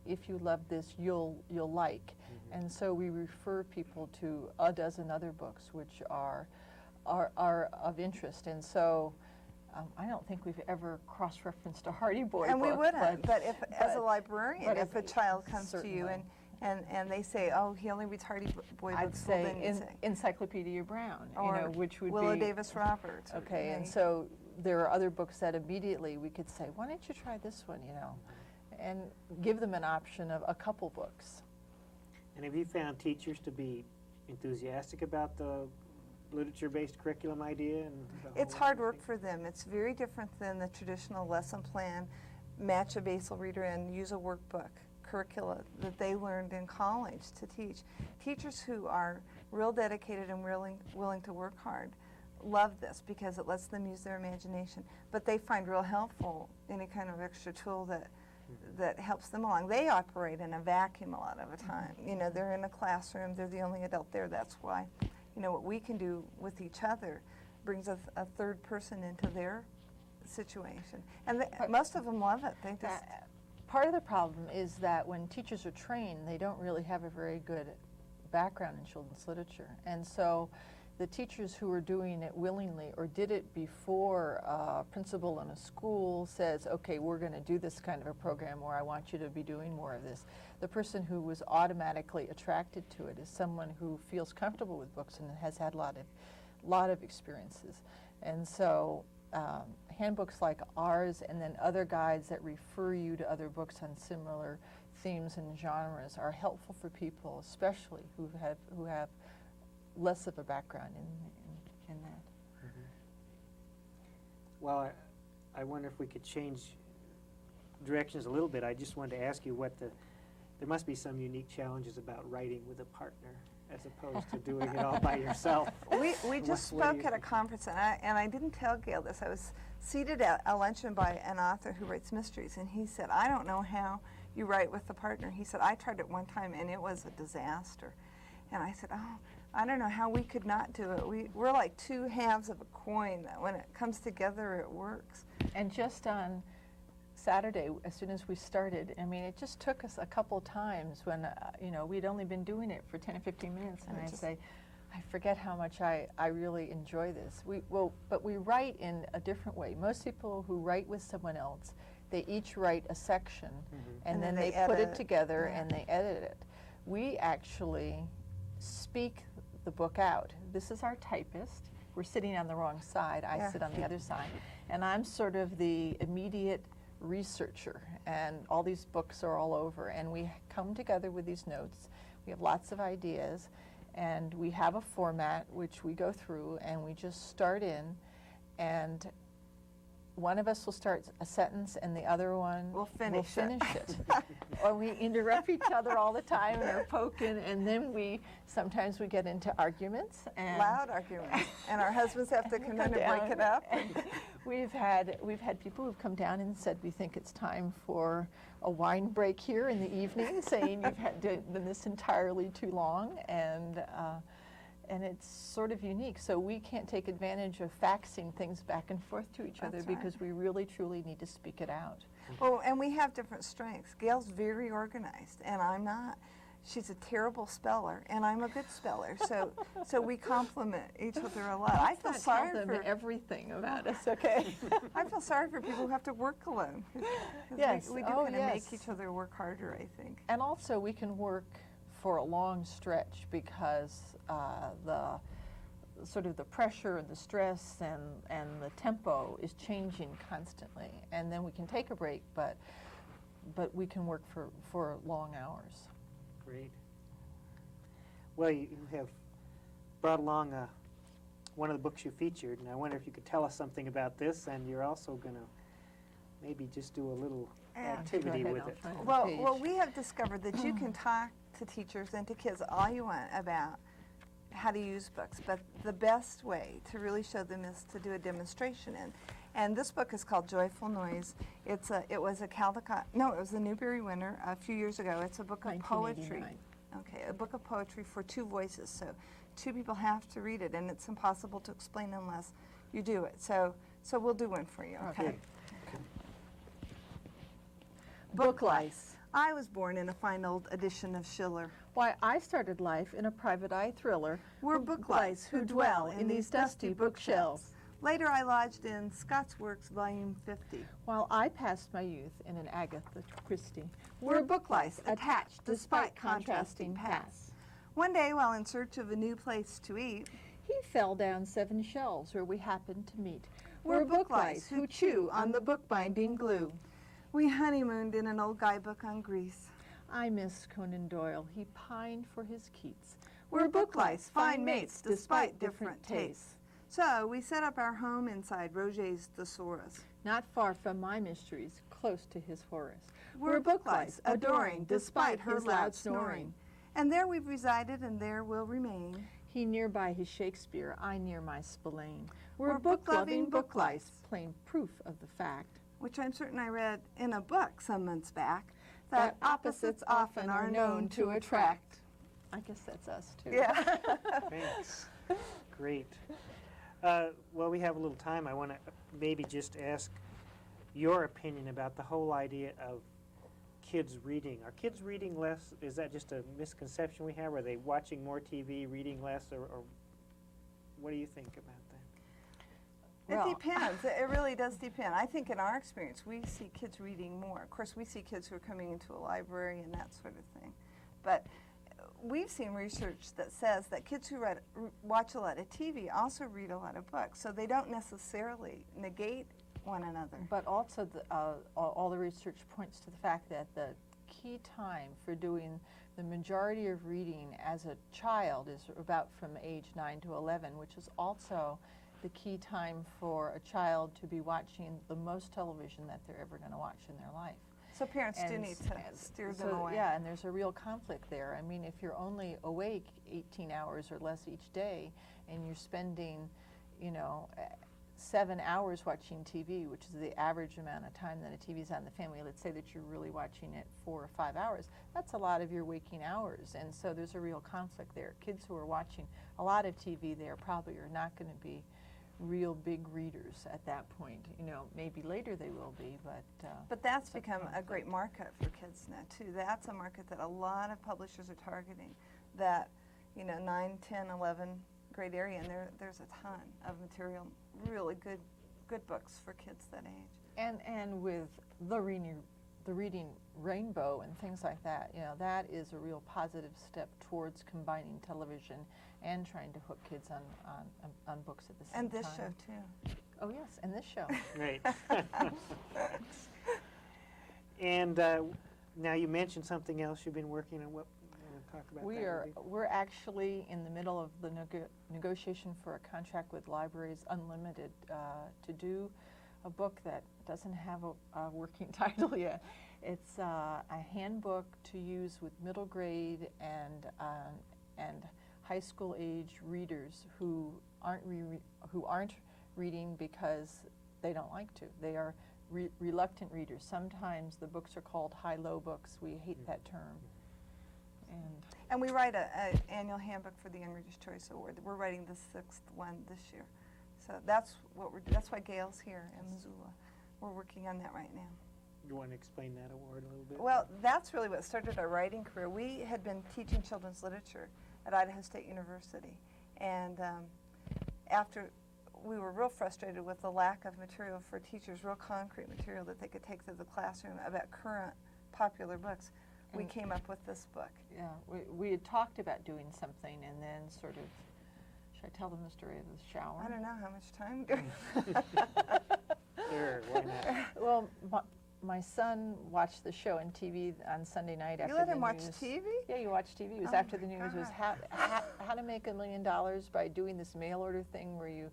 If You Love This, You'll Like. And so we refer people to a dozen other books which are of interest. And so I don't think we've ever cross-referenced a Hardy Boy And book. we wouldn't, but if, as a librarian, if a child comes to you certainly. and they say, oh, he only reads Hardy Boy I'd books, well, then say you say, Encyclopedia Brown, or which would Willow be Davis Roberts. okay. And so there are other books that immediately we could say, why don't you try this one, and give them an option of a couple books. And have you found teachers to be enthusiastic about the literature-based curriculum idea? And It's hard work for them. It's very different than the traditional lesson plan, match a basal reader and use a workbook curricula that they learned in college to teach. Teachers who are real dedicated and willing to work hard love this because it lets them use their imagination, but they find real helpful any kind of extra tool that helps them along. They operate in a vacuum a lot of the time. They're in a classroom, they're the only adult there. That's why what we can do with each other brings a third person into their situation. And most of them love it. They just Part of the problem is that when teachers are trained, they don't really have a very good background in children's literature. And so the teachers who are doing it willingly or did it before a principal in a school says, okay, we're going to do this kind of a program, or I want you to be doing more of this. The person who was automatically attracted to it is someone who feels comfortable with books and has had a lot of experiences. And so handbooks like ours and then other guides that refer you to other books on similar themes and genres are helpful for people, especially who have less of a background in that. Well, I wonder if we could change directions a little bit. I just wanted to ask you there must be some unique challenges about writing with a partner as opposed to doing it all by yourself. We just spoke at a conference, and I didn't tell Gail this. I was seated at a luncheon by an author who writes mysteries, and he said, I don't know how you write with a partner. He said, I tried it one time, and it was a disaster. And I said, oh, I don't know how we could not do it. We're like two halves of a coin. When it comes together, it works. And just on Saturday, as soon as we started, I mean, it just took us a couple times when, we'd only been doing it for 10 or 15 minutes, and I'd say, I forget how much I really enjoy this. But we write in a different way. Most people who write with someone else, they each write a section, and then they put it together and they edit it. We actually speak the book out. This is our typist. We're sitting on the wrong side. I sit on the other side. And I'm sort of the immediate researcher, and all these books are all over, and we come together with these notes. We have lots of ideas, and we have a format which we go through, and we just start in, and one of us will start a sentence and the other one will finish it. Or we interrupt each other all the time and are poking, and then sometimes we get into arguments. And loud arguments. And our husbands have to come in and break it up. We've had people who've come down and said, we think it's time for a wine break here in the evening, saying you've done this entirely too long, and it's sort of unique. So we can't take advantage of faxing things back and forth to each other because we really, truly need to speak it out. Well, and we have different strengths. Gail's very organized, and I'm not. she's a terrible speller, and I'm a good speller. So we compliment each other a lot. I feel sorry Tell them for everything about us, okay? I feel sorry for people who have to work alone. 'Cause Yes. we do Oh, kind of yes. make each other work harder, I think. And also, we can work for a long stretch because the sort of the pressure and the stress and the tempo is changing constantly. And then we can take a break, but we can work for long hours. Great. Well, you have brought along one of the books you featured, and I wonder if you could tell us something about this, and you're also going to maybe just do a little activity Go ahead, with I'll it. find the Well, page. we have discovered that you can talk to teachers and to kids all you want about how to use books, but the best way to really show them is to do a demonstration. And this book is called Joyful Noise. It was a Newbery winner a few years ago. It's a book of poetry. 1989. Okay, a book of poetry for 2 voices. So 2 people have to read it, and it's impossible to explain unless you do it. So we'll do one for you, okay? Book lice. I was born in a fine old edition of Schiller. Why, I started life in a private eye thriller. We're book lice who dwell in these dusty bookshelves. Later I lodged in Scott's Works, Volume 50. While I passed my youth in an Agatha Christie. We're book lice attached despite contrasting paths. One day, while in search of a new place to eat, He fell down 7 shelves where we happened to meet. we're book lice who chew on the bookbinding glue. We honeymooned in an old guidebook on Greece. I missed Conan Doyle. He pined for his Keats. We're book lice, fine mates despite different tastes. So we set up our home inside Roget's Thesaurus. Not far from my mysteries, close to his Horace. We're book lice, adoring despite her loud snoring. And there we've resided and there will remain. He nearby his Shakespeare, I near my Spillane. We're book-loving book lice. Plain proof of the fact Which I'm certain I read in a book some months back, that opposites often are known to attract. I guess that's us too. Yeah. Thanks. Great. Well, we have a little time. I want to maybe just ask your opinion about the whole idea of kids reading. Are kids reading less? Is that just a misconception we have? Are they watching more TV, reading less, or what do you think about that? Well, It depends. It really does depend. I think in our experience, we see kids reading more. Of course, we see kids who are coming into a library and that sort of thing. But we've seen research that says that kids who watch a lot of TV also read a lot of books. So they don't necessarily negate one another. But also, all the research points to the fact that the key time for doing the majority of reading as a child is about from age 9 to 11, which is also the key time for a child to be watching the most television that they're ever going to watch in their life. So parents do And need to steer them so, away. yeah, and there's a real conflict there. I mean, if you're only awake 18 hours or less each day, and you're spending, 7 hours watching TV, which is the average amount of time that a TV's on the family, let's say that you're really watching it 4 or 5 hours, that's a lot of your waking hours. And so there's a real conflict there. Kids who are watching a lot of TV, they probably are not going to be real big readers at that point. Maybe later they will be, But that's it's a become a great market for kids now, too. That's a market that a lot of publishers are targeting, that, 9, 10, 11 grade area, and there's a ton of material, really good books for kids that age. and with the reading rainbow and things like that, that is a real positive step towards combining television and trying to hook kids on books at the same time. And this show, too. Oh yes, and this show. Great. And now you mentioned something else you've been working on. What you want to talk about? We're actually in the middle of the negotiation for a contract with Libraries Unlimited to do a book that doesn't have a working title yet. It's a handbook to use with middle grade and high school age readers who aren't reading because they don't like to. They are reluctant readers. Sometimes the books are called high-low books. We hate that term. And we write an annual handbook for the Young Readers' Choice Award. We're writing the 6th one this year. So that's why Gail's here in Missoula. We're working on that right now. You want to explain that award a little bit? Well, that's really what started our writing career. We had been teaching children's literature at Idaho State University, and after we were real frustrated with the lack of material for teachers, real concrete material that they could take to the classroom about current popular books, we came up with this book. Yeah, we had talked about doing something, and then sort of, should I tell them the story of the shower? I don't know how much time do Sure, why not? Well, my son watched the show on TV on Sunday night after You let the him watch news. TV? Yeah, you watch TV. It was Oh after my the news. It was God. how to make $1 million by doing this mail order thing where you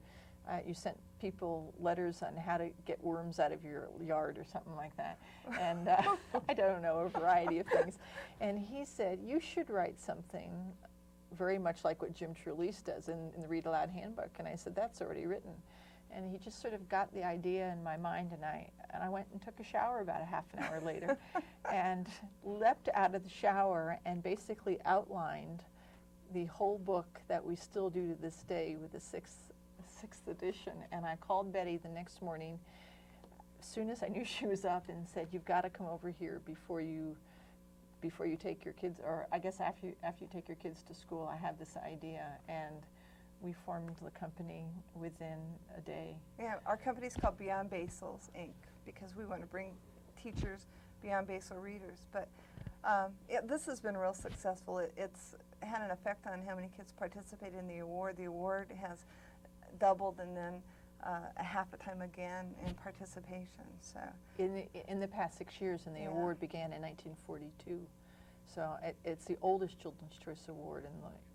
sent people letters on how to get worms out of your yard or something like that. And I don't know, a variety of things. And he said, you should write something very much like what Jim Trelease does in the Read Aloud Handbook. And I said, that's already written. And he just sort of got the idea in my mind, and I went and took a shower about a half an hour later and leapt out of the shower and basically outlined the whole book that we still do to this day with the sixth edition. And I called Betty the next morning as soon as I knew she was up and said, you've got to come over here before you take your kids, or I guess after you take your kids to school. I have this idea. And we formed the company within a day. Yeah, our company's called Beyond Basils, Inc., because we want to bring teachers beyond basal readers. But this has been real successful. It's had an effect on how many kids participate in the award. The award has doubled and then a half a time again in participation. So In the past 6 years, and the Yeah. award began in 1942. So it's the oldest Children's Choice Award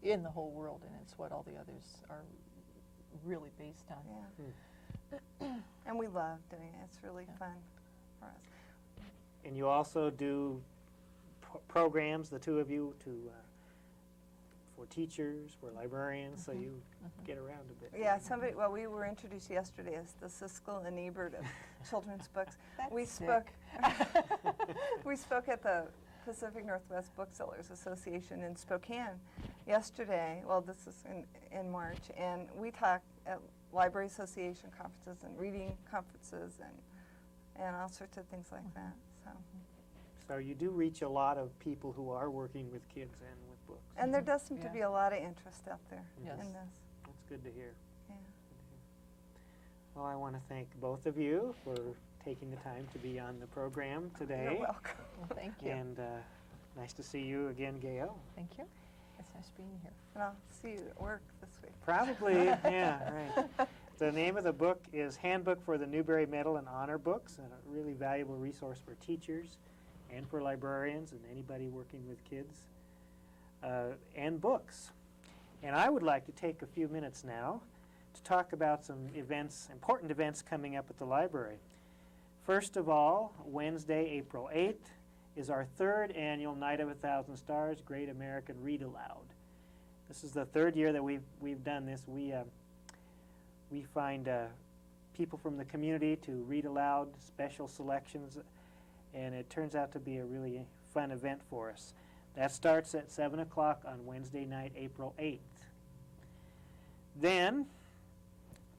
in the whole world, and it's what all the others are really based on. yeah. And we love doing it. It's really fun for us. And you also do programs, the two of you, for teachers, for librarians, so you get around a bit. Yeah, we were introduced yesterday as the Siskel and Ebert of children's books. We spoke at the Pacific Northwest Booksellers Association in Spokane yesterday. Well, this is in March, and we talked at Library Association conferences and reading conferences and all sorts of things like that. So you do reach a lot of people who are working with kids and with books. And there does seem to Yeah. be a lot of interest out there Yes. in this. That's good to hear. Yeah. Well, I want to thank both of you for taking the time to be on the program today. You're welcome. Well, thank you. And nice to see you again, Gail. Thank you. It's nice being here. And I'll see you at work this week. Probably, yeah, right. The name of the book is Handbook for the Newbery Medal and Honor Books, a really valuable resource for teachers and for librarians and anybody working with kids and books. And I would like to take a few minutes now to talk about some events, important events coming up at the library. First of all, Wednesday, April 8th, is our third annual Night of 1,000 Stars Great American Read Aloud. This is the third year that we've done this. We find people from the community to read aloud, special selections, and it turns out to be a really fun event for us. That starts at 7 o'clock on Wednesday night, April 8th. Then,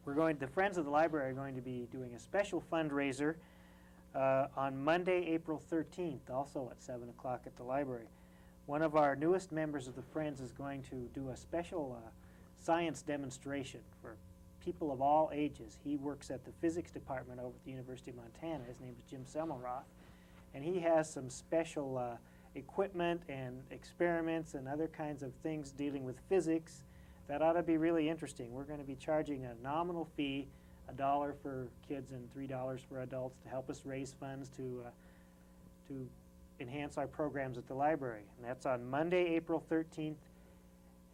the Friends of the Library are going to be doing a special fundraiser on Monday, April 13th, also at 7 o'clock at the library. One of our newest members of the Friends is going to do a special science demonstration for people of all ages. He works at the physics department over at the University of Montana. His name is Jim Semmelroth. And he has some special equipment and experiments and other kinds of things dealing with physics that ought to be really interesting. We're going to be charging a nominal fee, $1 for kids and $3 for adults, to help us raise funds to enhance our programs at the library. And that's on Monday, April 13th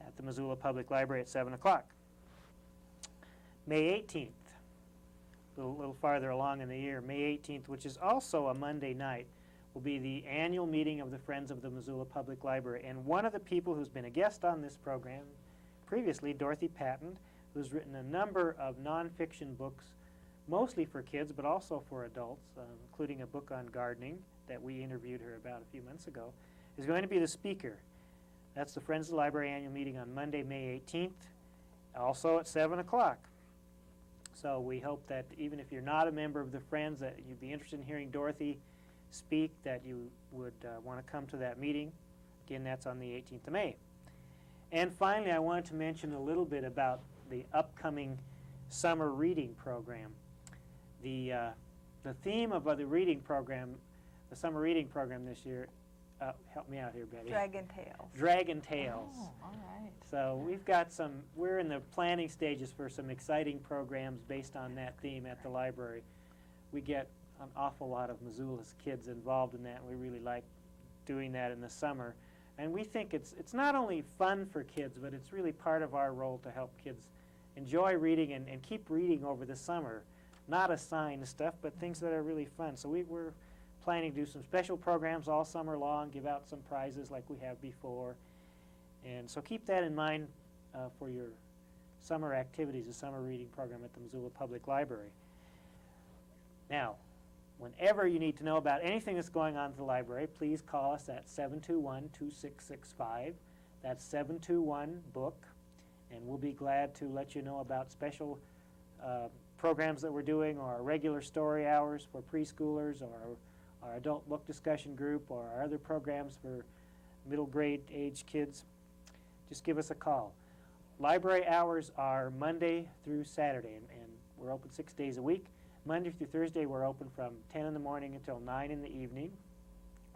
at the Missoula Public Library at 7 o'clock. May 18th, a little farther along in the year, May 18th, which is also a Monday night, will be the annual meeting of the Friends of the Missoula Public Library. And one of the people who's been a guest on this program previously, Dorothy Patton, who's written a number of nonfiction books, mostly for kids, but also for adults, including a book on gardening that we interviewed her about a few months ago, is going to be the speaker. That's the Friends of the Library annual meeting on Monday, May 18th, also at 7 o'clock. So we hope that even if you're not a member of the Friends, that you'd be interested in hearing Dorothy speak, that you would want to come to that meeting. Again, that's on the 18th of May. And finally, I wanted to mention a little bit about the upcoming summer reading program. The theme of the reading program, the summer reading program this year, help me out here, Betty. Dragon Tales. Dragon Tales. Oh, all right. So we've got we're in the planning stages for some exciting programs based on that theme at the library. We get an awful lot of Missoula's kids involved in that, and we really like doing that in the summer. And we think it's not only fun for kids, but it's really part of our role to help kids enjoy reading and keep reading over the summer. Not assigned stuff, but things that are really fun. So we're planning to do some special programs all summer long, give out some prizes like we have before. And so keep that in mind for your summer activities, the summer reading program at the Missoula Public Library. Now, whenever you need to know about anything that's going on at the library, please call us at 721-2665. That's 721-BOOK, and we'll be glad to let you know about special programs that we're doing, or our regular story hours for preschoolers, or our adult book discussion group, or our other programs for middle grade age kids. Just give us a call. Library hours are Monday through Saturday, and we're open 6 days a week. Monday through Thursday, we're open from 10 in the morning until 9 in the evening.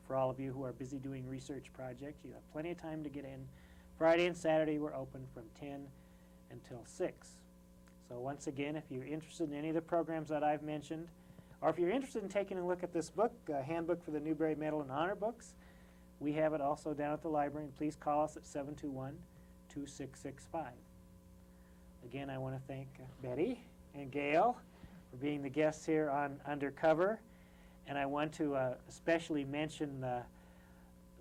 For all of you who are busy doing research projects, you have plenty of time to get in. Friday and Saturday, we're open from 10 until 6. So once again, if you're interested in any of the programs that I've mentioned, or if you're interested in taking a look at this book, Handbook for the Newbery Medal and Honor Books, we have it also down at the library, and please call us at 721-2665. Again, I want to thank Betty and Gail for being the guests here on Undercover, and I want to especially mention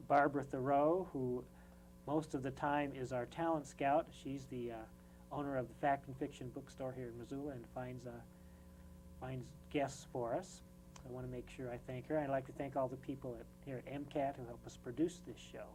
Barbara Thoreau, who most of the time is our talent scout. She's the owner of the Fact and Fiction bookstore here in Missoula, and finds guests for us. I want to make sure I thank her. I'd like to thank all the people here at MCAT who help us produce this show.